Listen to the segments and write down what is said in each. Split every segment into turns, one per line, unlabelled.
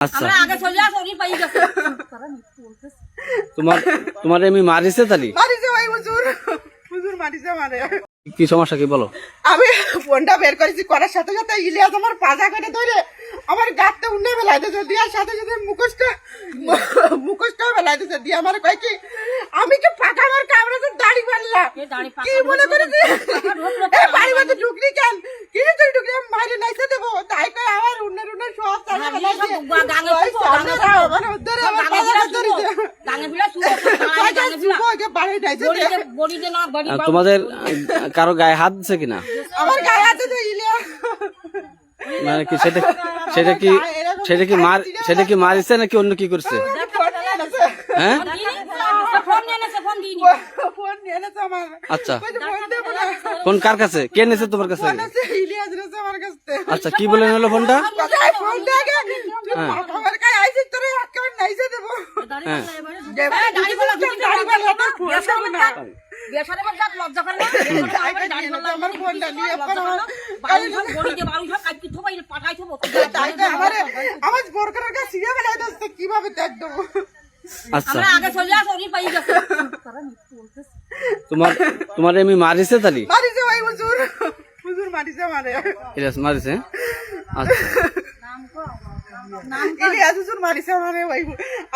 আচ্ছা
আমরা আগে চলে আসো ওই পাই গেছে
তোমার এমনি মারিছে তালি
মারিছে ভাই হুজুর মারিছে মানে
কি সমস্যা কি বলো?
আমি ফোনটা বের করেছি করার সাথে সাথে ইলিয়াস আমার পাজা করে ধরে আমার গাঁটটা উন্নে ফেলাইতেছে দিয়ার সাথে সাথে মুখোশটা ফেলাইতেছে দিয়ে আমার কয় কি আমি কি ফাঁকা আমার কামড়াতে দাড়ি পারলাম কি মনে করেছি বাড়ি মধ্যে ঢুকলি কেন কি তুই ঢুকলি আমি বাইরে নাইতে দেবো তাই কয় আমার উন্নের সব চালা ফেলাইছে আমার ধরে আমার পাজা ধরেছে
গাঙ্গে বিলা শুয়ে
বাড়ি নাইতে
বডি দে না বডি
তোমাদের কারো গায়ে হাত দিছে কিনা?
আমার গায়ে হাতে তো ইলিয়াস
মানে কি সেটা কি মারিছে নাকি অন্য কি করছে? হ্যাঁ
ফোন নিয়ে নেছে ফোন দিইনি
ফোন নিয়ে এনেছে আমার
আচ্ছা
ফোন দেবো না
ফোন কার কাছে? কে নিয়েছে তোমার কাছে?
ইলিয়াস রয়েছে আমার কাছে
আচ্ছা কি বলে নিলো ফোনটা?
ফোনটা আগে আমার গায়ে আইসি তোরে একেবারে নাইছে দেবো
হ্যাঁ
দাড়ি বলা তো ফোন দেবো না
বেসারে বাদ লজ্জা করে না
আমার ফোনটা নিয়ে
বডি দে বাড়ি সব কাটি থবাই পাঠাই থবো
আমার বোরকার কাছে সিরিয়া বেলা যাচ্ছে কিভাবে দেখ দেবো
আচ্ছা
আমরা আগে চলে আসো ওই পাই গেছে
তোমার এমনি মারিছে তালি
মারিছে ভাই হুজুর মারিছে মানে
ইলিয়াস মারিছে? আচ্ছা
ইলিয়াস হুজুর মারিছে মানে ভাই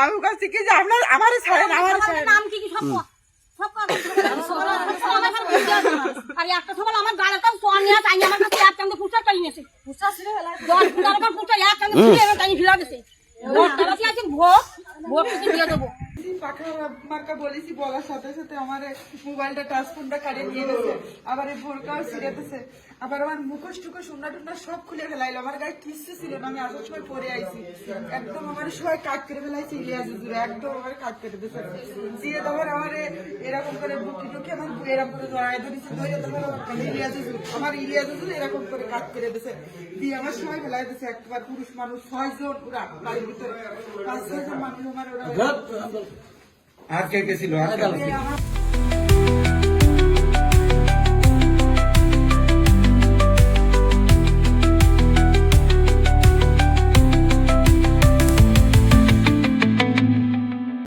আমি কাছে কি যে আপনার আমারে ছাড়েন আমার ছাড়েন
নাম কি সব সব আর একটা সকাল আমার গালাটাও সোনিয়া তাই আমার কাছে এক চামড়ে ফুটা টাই নেছে ফুটা ছিল বেলায় 10 ফুটার ফুটা এক চামড়ে ফুটা টাই ফিরা গেছে তারা কি আছে ভোট কি দিয়ে দেবো
পাখা মার্কা বলেছি বলার সাথে সাথে আমার মোবাইলটা টাচ ফোনটা কাটিয়ে নিয়ে গেছে আবার এই বোরকাও ছিঁড়েতেছে আবার আমার মুখোশ টুকোশ উন্না টুন্না সব খুলে ফেলাইলো আমার গায়ে কিচ্ছু ছিল না আমি আসার সময় পরে আইছি একদম আমার সবাই কাট করে ফেলাইছে ইলিয়াস হুজুরে একদম আমার কাট করে দিয়েছে দিয়ে তোমার আমার এরকম করে বুকি টুকি আমার এরকম করে জড়াই ধরেছে ধরে তোমার ইলিয়াস হুজুর এরকম করে কাট করে দিয়েছে দিয়ে আমার সবাই ফেলাই দিয়েছে একবার পুরুষ মানুষ 6 জন পুরা বাড়ির ভিতরে 5-6 জন মানুষ আমার ওরা
আর কে কে ছিল?